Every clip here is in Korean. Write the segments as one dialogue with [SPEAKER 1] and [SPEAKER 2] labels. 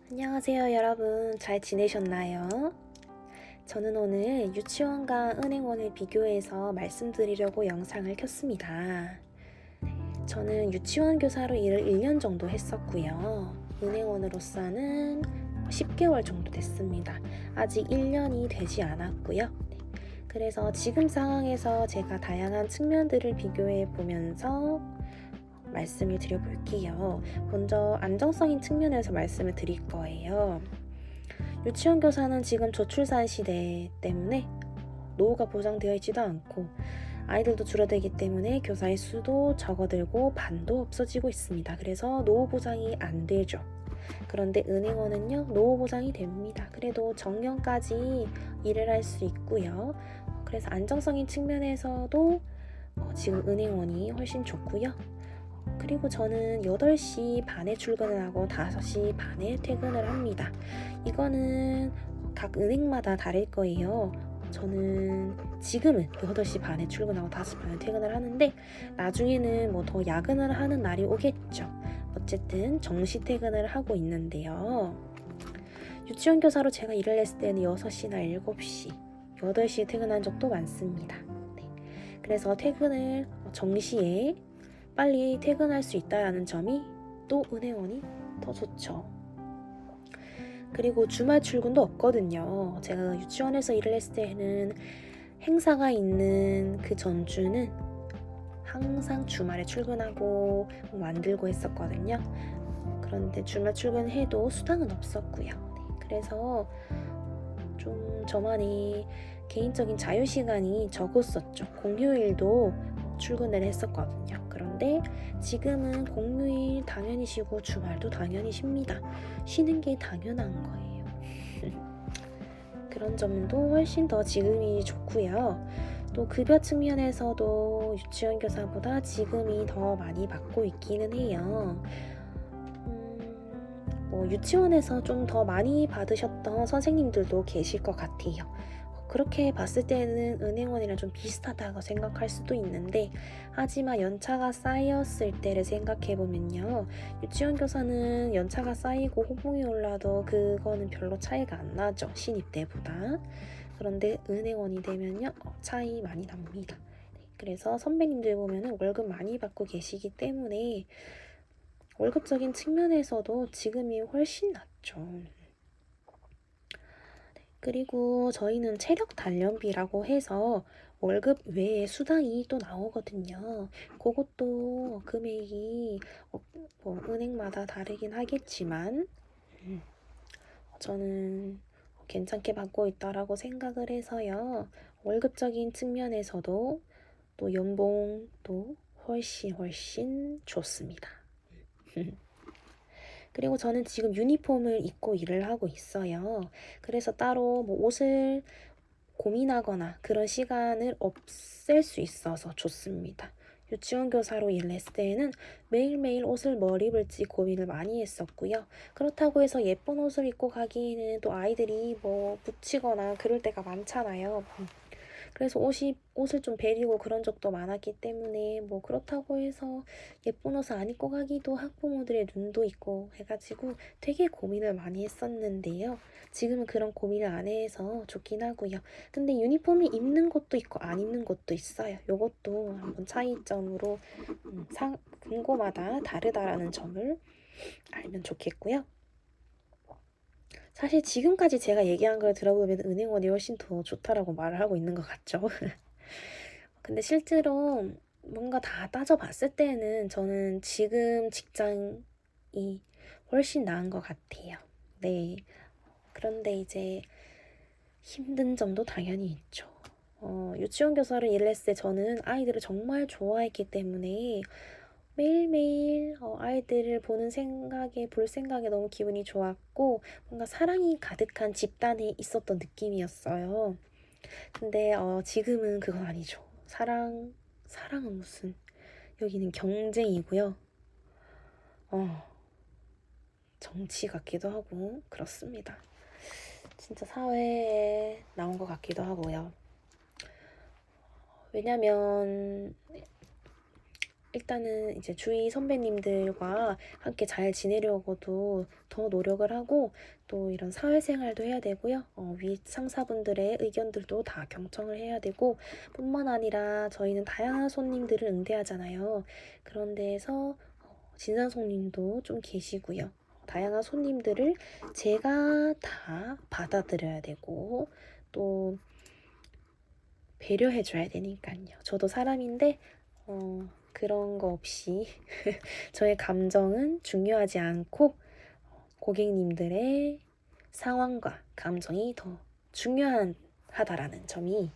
[SPEAKER 1] 안녕하세요, 여러분. 잘 지내셨나요? 저는 오늘 유치원과 은행원을 비교해서 말씀드리려고 영상을 켰습니다. 저는 유치원 교사로 일을 1년 정도 했었고요. 은행원으로서는 10개월 정도 됐습니다. 아직 1년이 되지 않았고요. 그래서 지금 상황에서 제가 다양한 측면들을 비교해 보면서 말씀을 드려볼게요. 먼저 안정성인 측면에서 말씀을 드릴 거예요. 유치원 교사는 지금 저출산 시대 때문에 노후가 보장되어 있지도 않고 아이들도 줄어들기 때문에 교사의 수도 적어들고 반도 없어지고 있습니다. 그래서 노후 보장이 안 되죠. 그런데 은행원은요, 노후 보장이 됩니다. 그래도 정년까지 일을 할 수 있고요. 그래서 안정성인 측면에서도 지금 은행원이 훨씬 좋고요. 그리고 저는 8시 반에 출근을 하고 5시 반에 퇴근을 합니다. 이거는 각 은행마다 다를 거예요. 저는 지금은 8시 반에 출근하고 5시 반에 퇴근을 하는데 나중에는 뭐 더 야근을 하는 날이 오겠죠. 어쨌든 정시 퇴근을 하고 있는데요. 유치원 교사로 제가 일을 했을 때는 6시나 7시, 8시에 퇴근한 적도 많습니다. 네. 그래서 퇴근을 정시에 빨리 퇴근할 수 있다는 점이 또 은행원이 더 좋죠. 그리고 주말 출근도 없거든요. 제가 유치원에서 일을 했을 때는 행사가 있는 그 전주는 항상 주말에 출근하고 만들고 했었거든요. 그런데 주말 출근해도 수당은 없었고요. 그래서 좀 저만의 개인적인 자유시간이 적었었죠. 공휴일도 출근을 했었거든요. 그런데 지금은 공휴일 당연히 쉬고 주말도 당연히 쉽니다. 쉬는 게 당연한 거예요. 그런 점도 훨씬 더 지금이 좋고요. 또 급여 측면에서도 유치원 교사보다 지금이 더 많이 받고 있기는 해요. 유치원에서 좀 더 많이 받으셨던 선생님들도 계실 것 같아요. 그렇게 봤을 때는 은행원이랑 좀 비슷하다고 생각할 수도 있는데, 하지만 연차가 쌓였을 때를 생각해보면요, 유치원 교사는 연차가 쌓이고 호봉이 올라도 그거는 별로 차이가 안 나죠, 신입 때보다. 그런데 은행원이 되면요, 차이 많이 납니다. 그래서 선배님들 보면은 월급 많이 받고 계시기 때문에 월급적인 측면에서도 지금이 훨씬 낫죠. 그리고 저희는 체력 단련비라고 해서 월급 외에 수당이 또 나오거든요. 그것도 금액이 뭐 은행마다 다르긴 하겠지만 저는 괜찮게 받고 있다라고 생각을 해서요. 월급적인 측면에서도 또 연봉도 훨씬 좋습니다. 그리고 저는 지금 유니폼을 입고 일을 하고 있어요. 그래서 따로 뭐 옷을 고민하거나 그런 시간을 없앨 수 있어서 좋습니다. 유치원 교사로 일했을 때에는 매일매일 옷을 뭘 입을지 고민을 많이 했었고요. 그렇다고 해서 예쁜 옷을 입고 가기에는 또 아이들이 뭐 붙이거나 그럴 때가 많잖아요. 그래서 옷을 좀 베리고 그런 적도 많았기 때문에 뭐 그렇다고 해서 예쁜 옷을 안 입고 가기도 학부모들의 눈도 있고 해가지고 되게 고민을 많이 했었는데요. 지금은 그런 고민을 안 해서 좋긴 하고요. 근데 유니폼을 입는 것도 있고 안 입는 것도 있어요. 요것도 한번 차이점으로 금고마다 다르다라는 점을 알면 좋겠고요. 사실 지금까지 제가 얘기한 걸 들어보면 은행원이 훨씬 더 좋다라고 말을 하고 있는 것 같죠. 근데 실제로 뭔가 다 따져봤을 때는 저는 지금 직장이 훨씬 나은 것 같아요. 네. 그런데 이제 힘든 점도 당연히 있죠. 유치원 교사를 일했을 때 저는 아이들을 정말 좋아했기 때문에 매일매일 아이들을 볼 생각에 너무 기분이 좋았고 뭔가 사랑이 가득한 집단에 있었던 느낌이었어요. 근데 지금은 그건 아니죠. 사랑은 무슨, 여기는 경쟁이고요. 정치 같기도 하고 그렇습니다. 진짜 사회에 나온 것 같기도 하고요. 왜냐면 일단은 이제 주위 선배님들과 함께 잘 지내려고도 더 노력을 하고 또 이런 사회생활도 해야 되고요. 위 상사분들의 의견들도 다 경청을 해야 되고 뿐만 아니라 저희는 다양한 손님들을 응대하잖아요. 그런 데에서 진상 손님도 좀 계시고요. 다양한 손님들을 제가 다 받아들여야 되고 또 배려해줘야 되니까요. 저도 사람인데 그런 거 없이 저의 감정은 중요하지 않고 고객님들의 상황과 감정이 더 중요하다라는 점이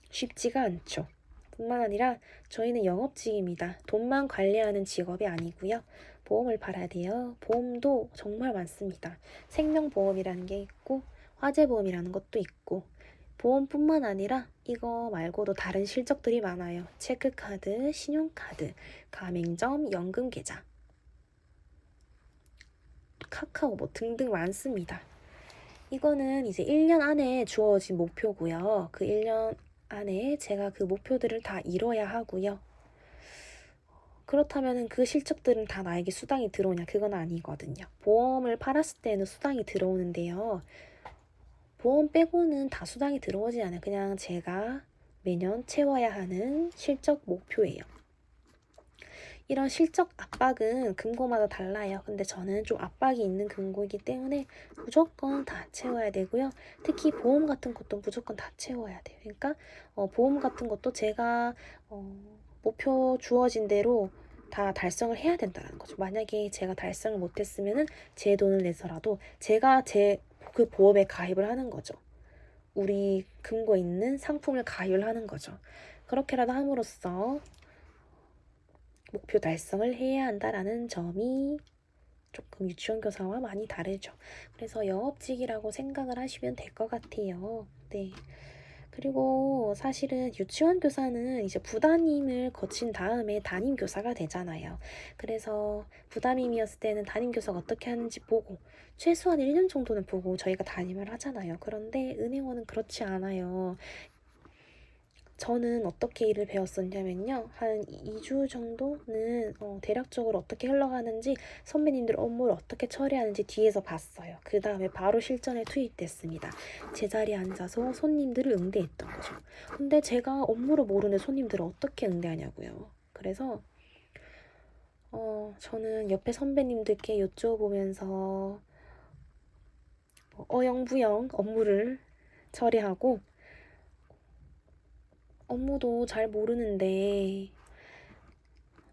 [SPEAKER 1] 쉽지가 않죠. 뿐만 아니라 저희는 영업직입니다. 돈만 관리하는 직업이 아니고요. 보험을 팔아야 돼요. 보험도 정말 많습니다. 생명보험이라는 게 있고 화재보험이라는 것도 있고 보험뿐만 아니라 이거 말고도 다른 실적들이 많아요. 체크카드, 신용카드, 가맹점, 연금계좌, 카카오 뭐 등등 많습니다. 이거는 이제 1년 안에 주어진 목표고요. 그 1년 안에 제가 그 목표들을 다 이뤄야 하고요. 그렇다면 그 실적들은 다 나에게 수당이 들어오냐? 그건 아니거든요. 보험을 팔았을 때는 수당이 들어오는데요. 보험 빼고는 다 수당이 들어오지 않아요. 그냥 제가 매년 채워야 하는 실적 목표예요. 이런 실적 압박은 금고마다 달라요. 근데 저는 좀 압박이 있는 금고이기 때문에 무조건 다 채워야 되고요. 특히 보험 같은 것도 무조건 다 채워야 돼요. 그러니까 보험 같은 것도 제가 목표 주어진 대로 다 달성을 해야 된다는 거죠. 만약에 제가 달성을 못했으면은 제 돈을 내서라도 제가 그 보험에 가입을 하는 거죠. 우리 금고에 있는 상품을 가입을 하는 거죠. 그렇게라도 함으로써 목표 달성을 해야 한다라는 점이 조금 유치원 교사와 많이 다르죠. 그래서 영업직이라고 생각을 하시면 될 것 같아요. 네. 그리고 사실은 유치원 교사는 이제 부담임을 거친 다음에 담임 교사가 되잖아요. 그래서 부담임이었을 때는 담임 교사가 어떻게 하는지 보고 최소한 1년 정도는 보고 저희가 담임을 하잖아요. 그런데 은행원은 그렇지 않아요. 저는 어떻게 일을 배웠었냐면요. 한 2주 정도는 대략적으로 어떻게 흘러가는지 선배님들 업무를 어떻게 처리하는지 뒤에서 봤어요. 그 다음에 바로 실전에 투입됐습니다. 제자리에 앉아서 손님들을 응대했던 거죠. 근데 제가 업무를 모르는 손님들을 어떻게 응대하냐고요. 그래서 저는 옆에 선배님들께 여쭤보면서 어영부영 업무를 처리하고 업무도 잘 모르는데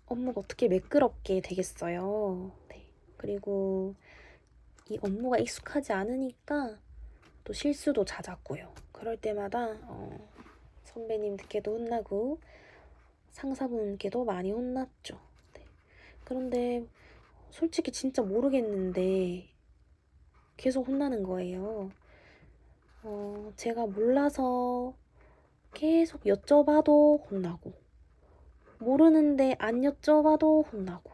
[SPEAKER 1] 업무가 어떻게 매끄럽게 되겠어요. 네. 그리고 이 업무가 익숙하지 않으니까 또 실수도 잦았고요. 그럴 때마다 선배님들께도 혼나고 상사분께도 많이 혼났죠. 네. 그런데 솔직히 진짜 모르겠는데 계속 혼나는 거예요. 제가 몰라서 계속 여쭤봐도 혼나고 모르는데 안 여쭤봐도 혼나고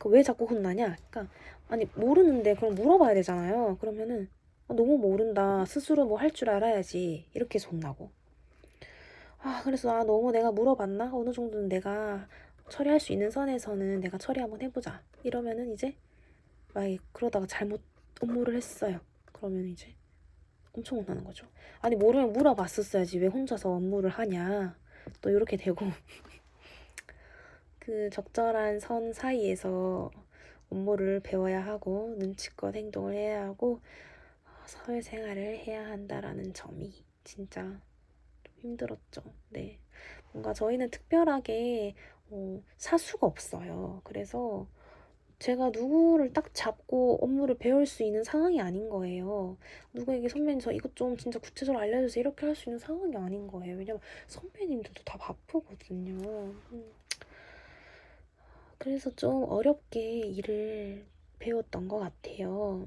[SPEAKER 1] 왜 자꾸 혼나냐? 그러니까 아니 모르는데 그럼 물어봐야 되잖아요. 그러면은 너무 모른다. 스스로 뭐 할 줄 알아야지. 이렇게 해서 혼나고. 그래서 너무 내가 물어봤나? 어느 정도는 내가 처리할 수 있는 선에서는 내가 처리 한번 해보자. 이러면은 이제 막 그러다가 잘못 업무를 했어요. 그러면 이제 엄청 혼나는 거죠. 아니 모르면 물어봤었어야지 왜 혼자서 업무를 하냐. 또 이렇게 되고 그 적절한 선 사이에서 업무를 배워야 하고 눈치껏 행동을 해야 하고 사회생활을 해야 한다라는 점이 진짜 좀 힘들었죠. 네. 뭔가 저희는 특별하게 사수가 없어요. 그래서 제가 누구를 딱 잡고 업무를 배울 수 있는 상황이 아닌 거예요. 누구에게 선배님 저 이것 좀 진짜 구체적으로 알려주세요. 이렇게 할 수 있는 상황이 아닌 거예요. 왜냐면 선배님들도 다 바쁘거든요. 그래서 좀 어렵게 일을 배웠던 것 같아요.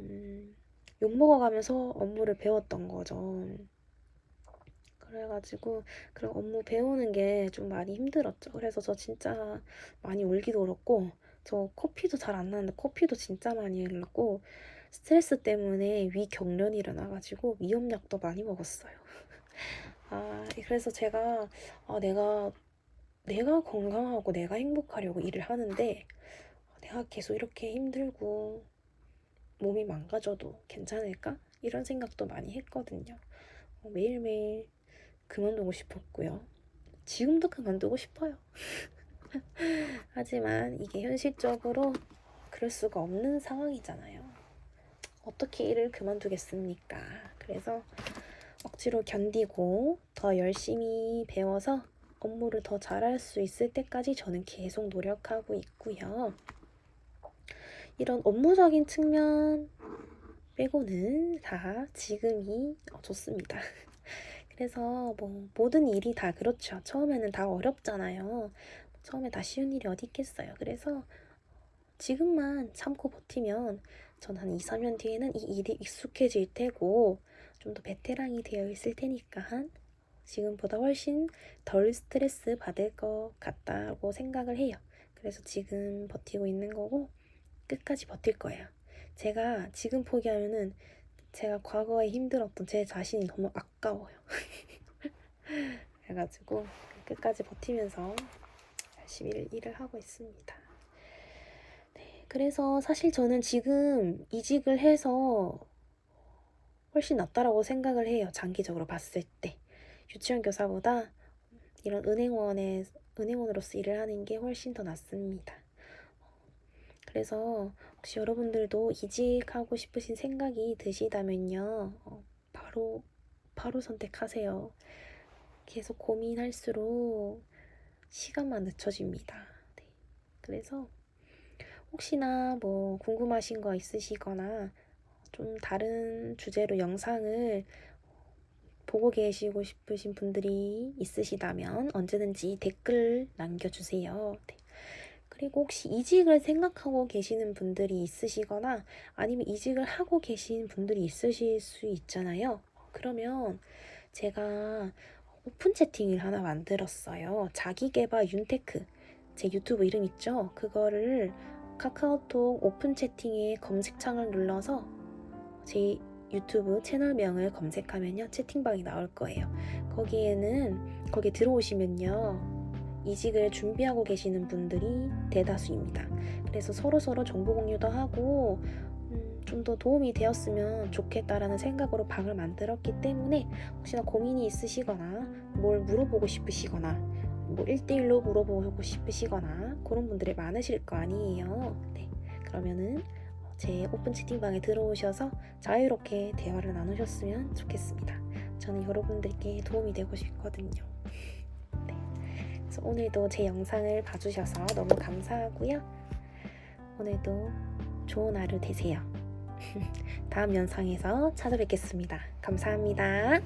[SPEAKER 1] 욕먹어가면서 업무를 배웠던 거죠. 그래가지고 그런 업무 배우는 게 좀 많이 힘들었죠. 그래서 저 진짜 많이 울기도 울었고 저 코피도 잘 안 나는데 코피도 진짜 많이 흘렸고 스트레스 때문에 위경련이 일어나가지고 위험약도 많이 먹었어요. 그래서 제가 내가 내가 건강하고 내가 행복하려고 일을 하는데 내가 계속 이렇게 힘들고 몸이 망가져도 괜찮을까? 이런 생각도 많이 했거든요. 매일매일 그만두고 싶었고요. 지금도 그만두고 싶어요. 하지만 이게 현실적으로 그럴 수가 없는 상황이잖아요. 어떻게 일을 그만두겠습니까? 그래서 억지로 견디고 더 열심히 배워서 업무를 더 잘할 수 있을 때까지 저는 계속 노력하고 있고요. 이런 업무적인 측면 빼고는 다 지금이 좋습니다. 그래서 뭐 모든 일이 다 그렇죠. 처음에는 다 어렵잖아요. 처음에 다 쉬운 일이 어디 있겠어요. 그래서 지금만 참고 버티면 전 한 2, 3년 뒤에는 이 일이 익숙해질 테고 좀 더 베테랑이 되어 있을 테니까 지금보다 훨씬 덜 스트레스 받을 것 같다고 생각을 해요. 그래서 지금 버티고 있는 거고 끝까지 버틸 거예요. 제가 지금 포기하면은 제가 과거에 힘들었던 제 자신이 너무 아까워요. 그래가지고 끝까지 버티면서 열심히 일을 하고 있습니다. 네, 그래서 사실 저는 지금 이직을 해서 훨씬 낫다라고 생각을 해요. 장기적으로 봤을 때. 유치원 교사보다 이런 은행원으로서 일을 하는 게 훨씬 더 낫습니다. 그래서 혹시 여러분들도 이직하고 싶으신 생각이 드시다면요. 바로 선택하세요. 계속 고민할수록 시간만 늦춰집니다. 네. 그래서 혹시나 뭐 궁금하신 거 있으시거나 좀 다른 주제로 영상을 보고 계시고 싶으신 분들이 있으시다면 언제든지 댓글 남겨주세요. 네. 그리고 혹시 이직을 생각하고 계시는 분들이 있으시거나 아니면 이직을 하고 계신 분들이 있으실 수 있잖아요. 그러면 제가 오픈 채팅을 하나 만들었어요. 자기계발 윤테크. 제 유튜브 이름 있죠? 그거를 카카오톡 오픈 채팅에 검색창을 눌러서 제 유튜브 채널명을 검색하면요. 채팅방이 나올 거예요. 거기에 들어오시면요. 이직을 준비하고 계시는 분들이 대다수입니다. 그래서 서로서로 정보 공유도 하고 좀 더 도움이 되었으면 좋겠다라는 생각으로 방을 만들었기 때문에 혹시나 고민이 있으시거나 뭘 물어보고 싶으시거나 뭐 1대1로 물어보고 싶으시거나 그런 분들이 많으실 거 아니에요. 네, 그러면은 제 오픈 채팅방에 들어오셔서 자유롭게 대화를 나누셨으면 좋겠습니다. 저는 여러분들께 도움이 되고 싶거든요. 네, 그래서 오늘도 제 영상을 봐주셔서 너무 감사하고요. 오늘도 좋은 하루 되세요. 다음 영상에서 찾아뵙겠습니다. 감사합니다.